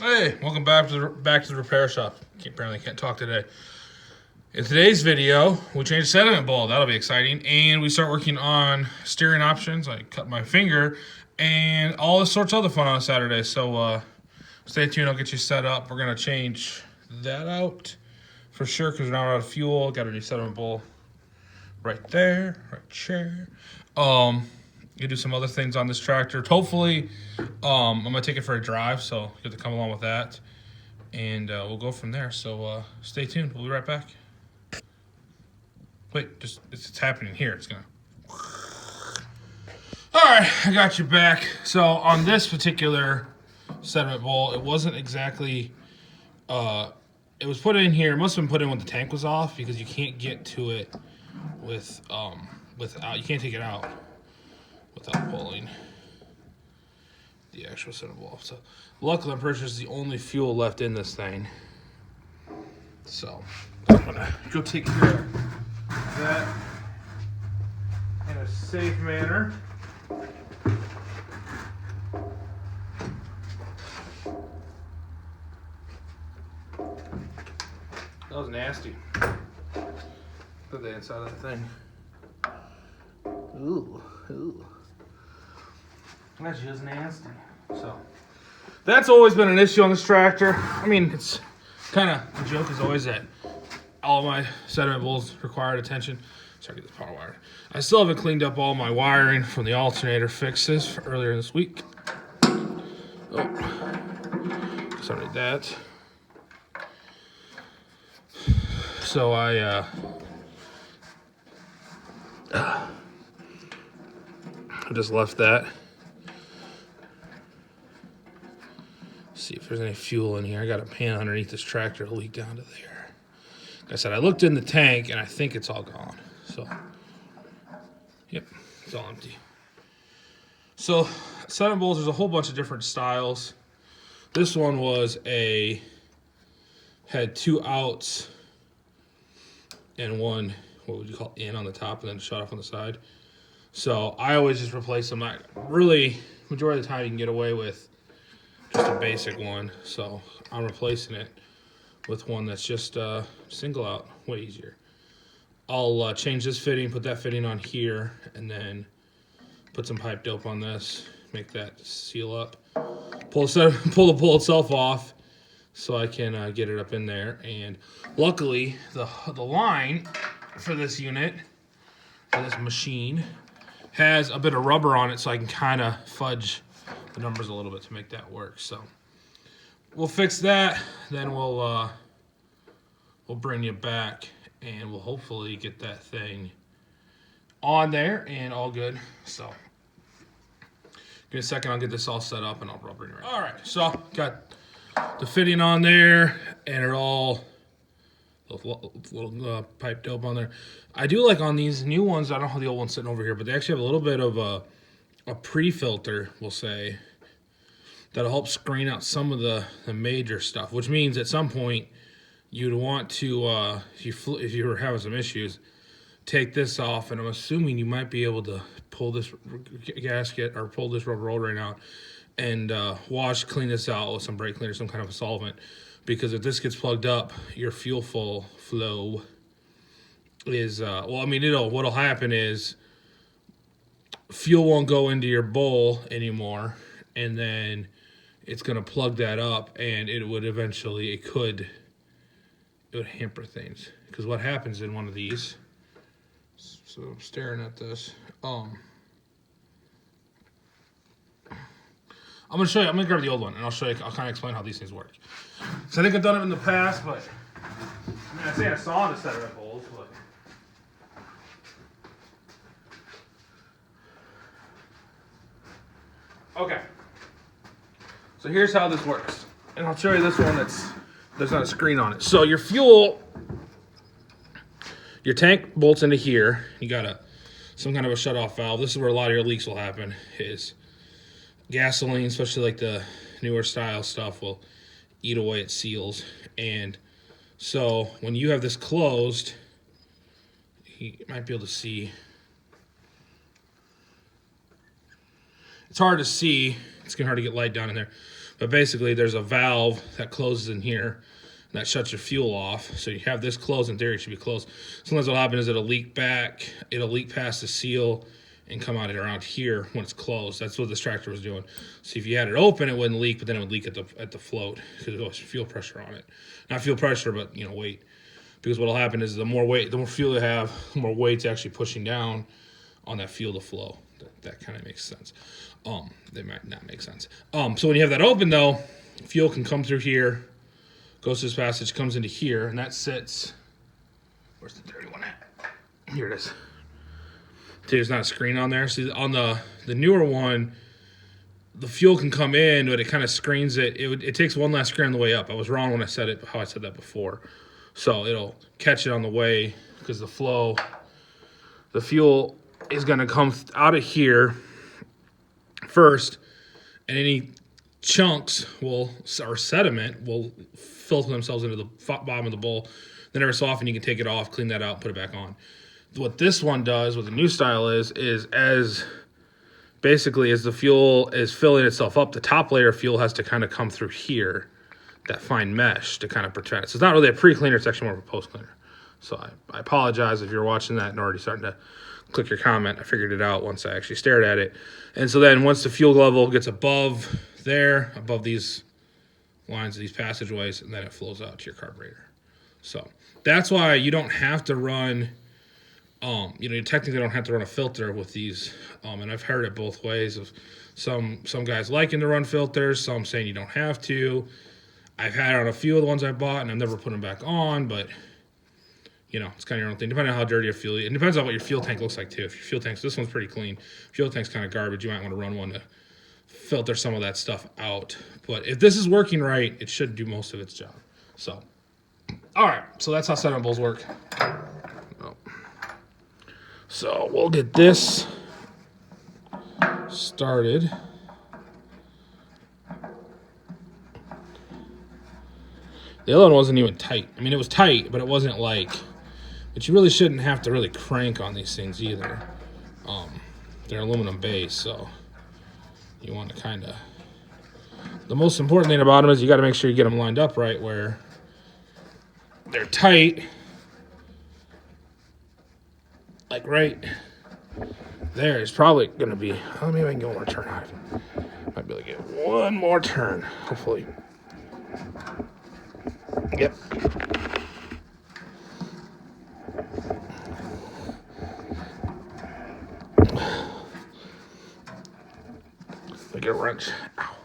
Hey, welcome back to the repair shop. Apparently can't talk today. In today's video, we changed sediment bowl. That'll be exciting. And we start working on steering options. I cut my finger and all this sorts of other fun on Saturday. So stay tuned. I'll get you set up. We're going to change that out for sure because we're not out of fuel. Got a new sediment bowl right there, right there. You do some other things on this tractor. Hopefully, I'm gonna take it for a drive, so you have to come along with that, and we'll go from there. So stay tuned. We'll be right back. Wait, it's happening here. It's gonna. All right, I got you back. So on this particular sediment bowl, it wasn't exactly. It was put in here. It must have been put in when the tank was off because you can't get to it without. You can't take it out without pulling the actual sediment bowl off. So luckily, I'm pretty sure it's the only fuel left in this thing. So I'm gonna go take care of that in a safe manner. That was nasty. Put the inside of the thing. Ooh. That just nasty. So that's always been an issue on this tractor. I mean, it's kind of the joke is always that all of my sediment bowls required attention. Sorry, get this power wire. I still haven't cleaned up all my wiring from the alternator fixes for earlier this week. Oh, sorry that. So I just left that. See if there's any fuel in here. I got a pan underneath this tractor to leak down to there. Like I said, I looked in the tank and I think it's all gone. So, yep, it's all empty. So, sediment bowls, there's a whole bunch of different styles. This one had two outs and one, what would you call in on the top and then shut off on the side. So I always just replace them. Majority of the time you can get away with just a basic one. So I'm replacing it with one that's just single out, way easier. I'll change this fitting, put that fitting on here, and then put some pipe dope on this, make that seal up. Pull the bowl itself off so I can get it up in there. And luckily, the line for this unit, for this machine, has a bit of rubber on it so I can kind of fudge the numbers a little bit to make that work. So we'll fix that, then we'll bring you back and we'll hopefully get that thing on there and all good. So give me a second, I'll get this all set up and I'll bring it right. All right, so got the fitting on there and it all little pipe dope on there. I do like on these new ones, I don't have the old one sitting over here, but they actually have a little bit of a pre-filter, we'll say, that'll help screen out some of the major stuff, which means at some point you'd want to, if you were having some issues, take this off, and I'm assuming you might be able to pull this gasket or pull this rubber O-ring out and clean this out with some brake cleaner, some kind of a solvent. Because if this gets plugged up, your fuel flow is, what'll happen is fuel won't go into your bowl anymore, and then it's going to plug that up, and it would hamper things. Because what happens in one of these, so I'm staring at this, I'm going to show you, I'm going to grab the old one, and I'll kind of explain how these things work. So I think I've done it in the past, but I say I saw the sediment bowls, but okay. So here's how this works, and I'll show you this one there's not a screen on it. So your tank bolts into here. You got some kind of a shut-off valve. This is where a lot of your leaks will happen. Is gasoline, especially like the newer style stuff, will eat away at seals. And so when you have this closed, you might be able to see. It's hard to see. It's getting hard to get light down in there. But basically, there's a valve that closes in here, and that shuts your fuel off. So you have this closed. In theory, it should be closed. Sometimes what'll happen is it'll leak back. It'll leak past the seal and come out around here when it's closed. That's what this tractor was doing. So if you had it open, it wouldn't leak, but then it would leak at the float because there's fuel pressure on it. Not fuel pressure, but weight. Because what'll happen is the more fuel you have, the more weight's actually pushing down on that fuel to flow. That kind of makes sense. They might not make sense. So when you have that open though, fuel can come through here, goes through this passage, comes into here, and that sits. Where's the dirty one at? Here it is. See, there's not a screen on there. See, on the newer one, the fuel can come in, but it kind of screens it. It takes one last screen on the way up. I was wrong when I said it, how I said that before. So it'll catch it on the way because the fuel is going to come out of here first, and any chunks or sediment will filter themselves into the bottom of the bowl. Then every so often you can take it off, clean that out, put it back on. What this one does, what the new style is as the fuel is filling itself up, the top layer of fuel has to kind of come through here, that fine mesh, to kind of protect it. So it's not really a pre-cleaner, it's actually more of a post-cleaner. So I apologize if you're watching that and already starting to click your comment. I figured it out once I actually stared at it. And so then once the fuel level gets above these lines of these passageways, and then it flows out to your carburetor. So that's why you don't have to run, you technically don't have to run a filter with these. And I've heard it both ways of some guys liking to run filters, some saying you don't have to. I've had it on a few of the ones I bought, and I've never put them back on, but it's kind of your own thing. Depending on how dirty your fuel is. It depends on what your fuel tank looks like, too. If your fuel tank's, this one's pretty clean. Fuel tank's kind of garbage. You might want to run one to filter some of that stuff out. But if this is working right, it should do most of its job. So, all right. So that's how sediment bowls work. So we'll get this started. The other one wasn't even tight. I mean, it was tight, but it wasn't but you really shouldn't have to really crank on these things either. They're aluminum base, so you want to kind of, the most important thing about them is you got to make sure you get them lined up right where they're tight. Like right there is probably going to be, maybe I can get one more turn out of it. Might be able to get one more turn, hopefully. Yep. Like a wrench. Ow.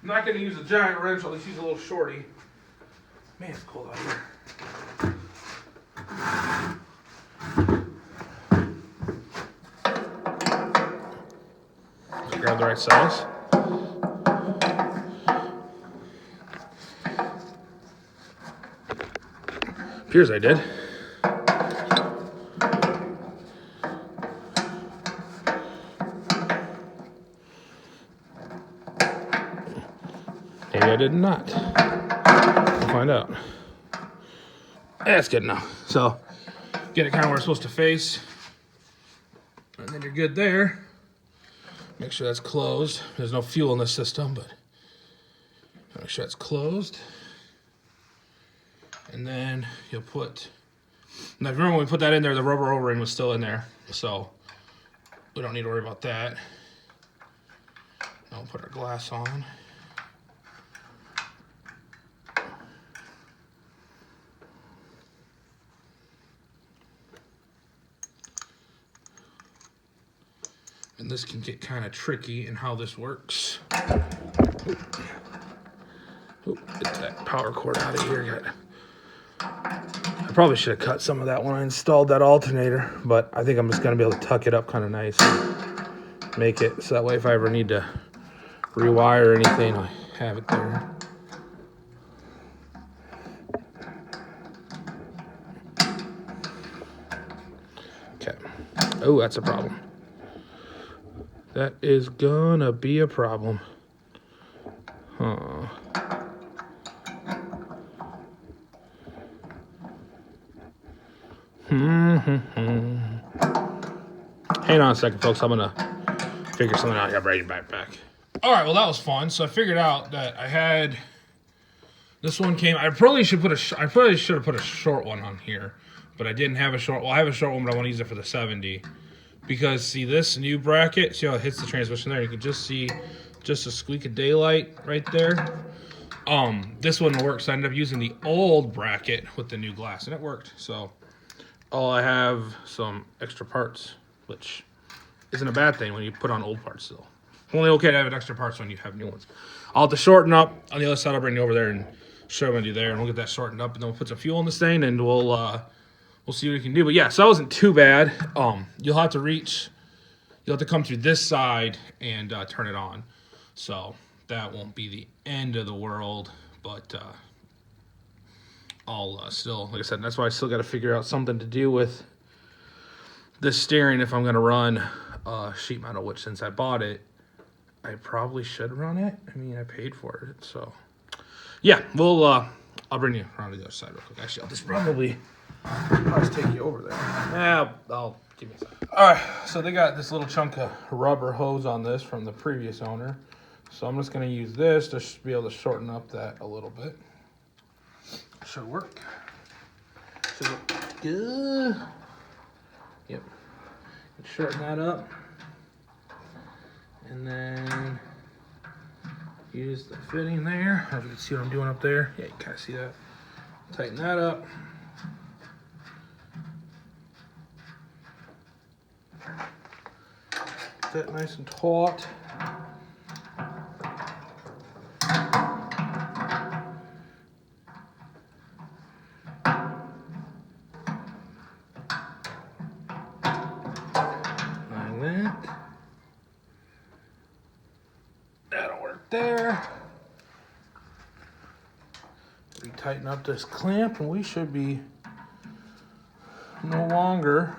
I'm not going to use a giant wrench, I'll just use a little shorty. Man, it's cold out here. Grab the right size. Appears I did. Maybe I did not. We'll find out. That's good enough. So, get it kind of where it's supposed to face. And then you're good there. Make sure that's closed. There's no fuel in the system, but make sure that's closed. And then you'll put, now if you remember when we put that in there, the rubber O-ring was still in there. So, we don't need to worry about that. Now we'll put our glass on. And this can get kind of tricky in how this works. Oop, get that power cord out of here. I probably should have cut some of that when I installed that alternator, but I think I'm just going to be able to tuck it up kind of nice and make it so that way if I ever need to rewire or anything, I have it there. Okay. Oh, that's a problem. That is gonna be a problem. Hang on a second, folks. I'm gonna figure something out. Yeah, bring your backpack. All right, well that was fun. So I figured out that I had this one came. I probably should have put a short one on here, but I didn't have a short. Well, I have a short one, but I want to use it for the 70 because see this new bracket. See how it hits the transmission there? You can just see just a squeak of daylight right there. This one works. I ended up using the old bracket with the new glass, and it worked. So I have some extra parts, which isn't a bad thing when you put on old parts still. Only okay to have extra parts when you have new ones. I'll have to shorten up on the other side. I'll bring you over there and show you what I do there, and we'll get that shortened up, and then we'll put some fuel in this thing, and we'll see what we can do. But yeah, so that wasn't too bad. You'll have to come through this side and turn it on. So that won't be the end of the world, but I'll still, like I said, that's why I still got to figure out something to do with the steering if I'm going to run sheet metal, which since I bought it, I probably should run it. I mean, I paid for it, so yeah, I'll bring you around to the other side real quick. Actually, I'll just I'll just take you over there. Yeah, I'll give me a second. All right, so they got this little chunk of rubber hose on this from the previous owner. So I'm just going to use this to be able to shorten up that a little bit. Should work. Should look good. Yep. Shorten that up. And then use the fitting there. I don't know if you can see what I'm doing up there. Yeah, you kind of see that. Tighten that up. Get that nice and taut. Like that. That'll work there. We tighten up this clamp and we should be no longer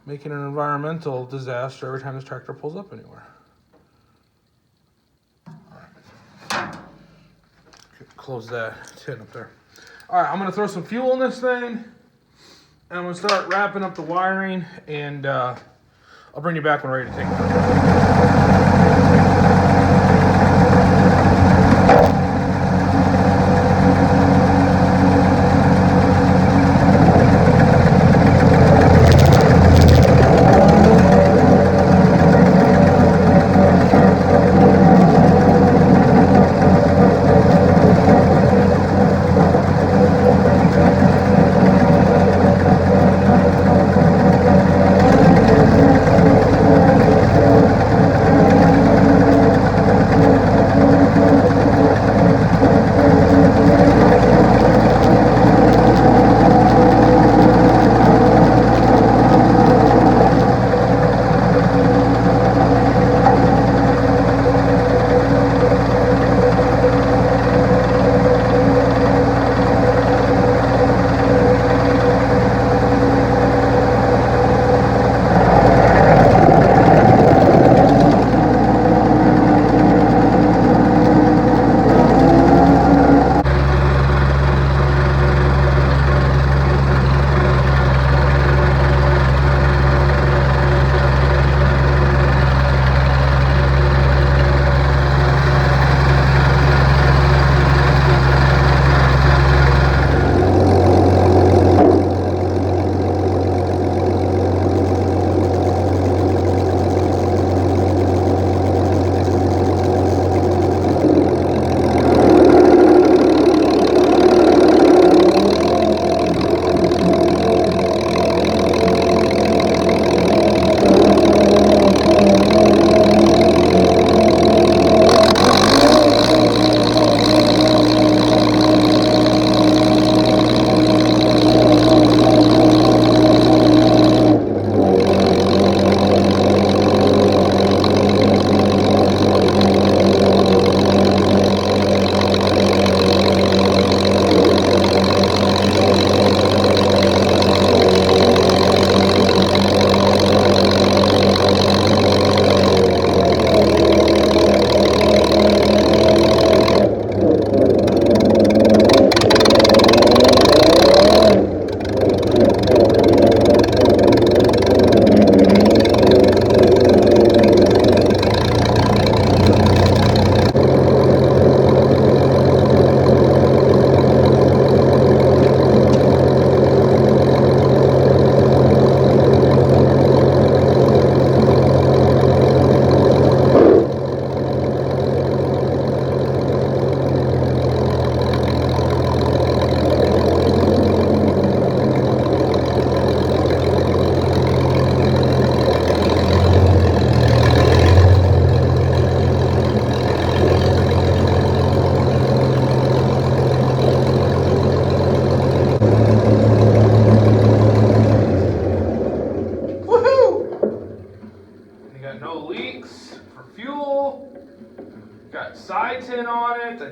making an environmental disaster every time this tractor pulls up anywhere. All right. Close that. It's hitting up there. All right, I'm gonna throw some fuel in this thing, and I'm gonna start wrapping up the wiring, and I'll bring you back when we're ready to take it.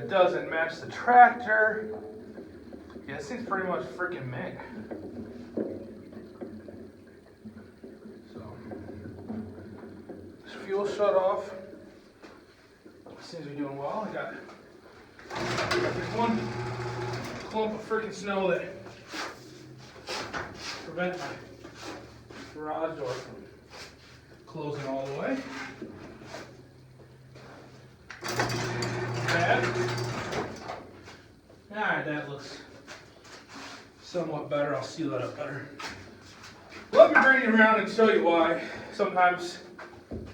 it doesn't match the tractor. Yeah, this thing's pretty much freaking mint. So, this fuel shut off. Seems to be doing well. I got this one clump of freaking snow that prevents my garage door from closing all the way. Alright, that looks somewhat better. I'll seal that up better. Let me bring you around and show you why sometimes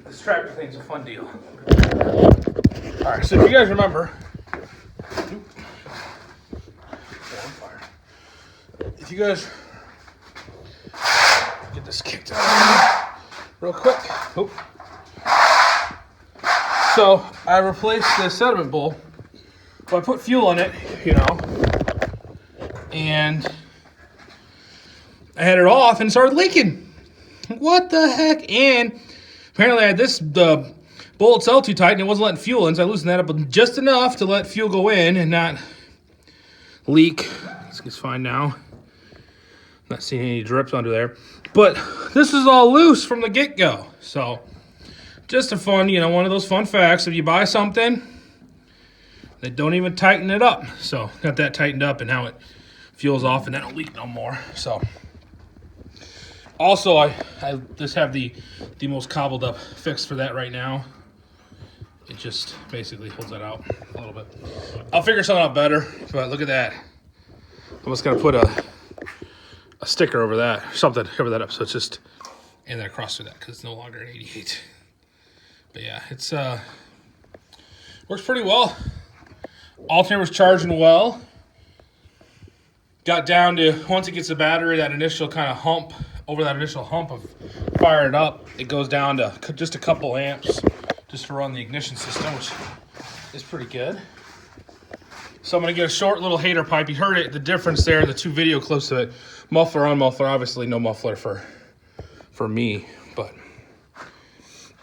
this tractor thing's a fun deal. Alright, so if you guys remember, if you guys get this kicked out real quick. Oop. So I replaced the sediment bowl. Well, I put fuel in it, you know, and I had it off and it started leaking. What the heck? And apparently I had the bowl itself too tight and it wasn't letting fuel in, so I loosened that up just enough to let fuel go in and not leak. It's fine now. Not seeing any drips under there. But this is all loose from the get-go. So just a fun, you know, one of those fun facts. If you buy something, they don't even tighten it up. So got that tightened up and now it fuels off and that don't leak no more. So also I just have the most cobbled up fix for that right now. It just basically holds that out a little bit. I'll figure something out better, but look at that. I'm just gonna put a sticker over that, something to cover that up, so it's just, and then across through that because it's no longer an 88. But yeah, it's works pretty well. Alternator was charging well. Got down to, once it gets the battery, that initial kind of hump, over that initial hump of firing it up, it goes down to just a couple amps just to run the ignition system, which is pretty good. So I'm going to get a short little hater pipe. You heard it, the difference there in the two video clips of it. Muffler on muffler, obviously no muffler for me, but.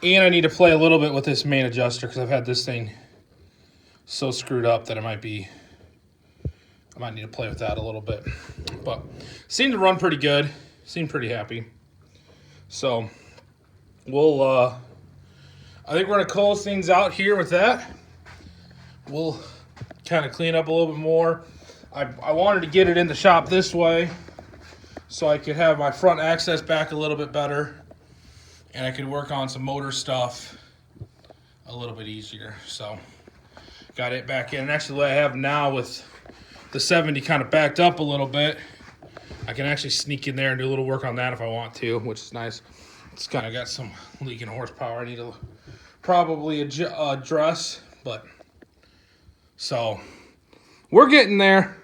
And I need to play a little bit with this main adjuster because I've had this thing so screwed up that I might need to play with that a little bit. But seemed to run pretty good. Seemed pretty happy. So we'll, I think we're going to close things out here with that. We'll kind of clean up a little bit more. I wanted to get it in the shop this way so I could have my front access back a little bit better and I could work on some motor stuff a little bit easier. So got it back in. And actually what I have now with the 70 kind of backed up a little bit, I can actually sneak in there and do a little work on that if I want to, which is nice. It's kind of got some leaking horsepower I need to probably address, but so we're getting there.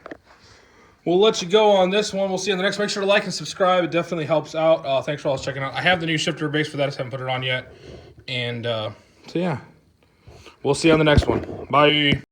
We'll let you go on this one. We'll see you on the next. Make sure to like and subscribe. It definitely helps out. Thanks for all checking out. I have the new shifter base for that. I just haven't put it on yet. And so yeah, we'll see you on the next one. Bye.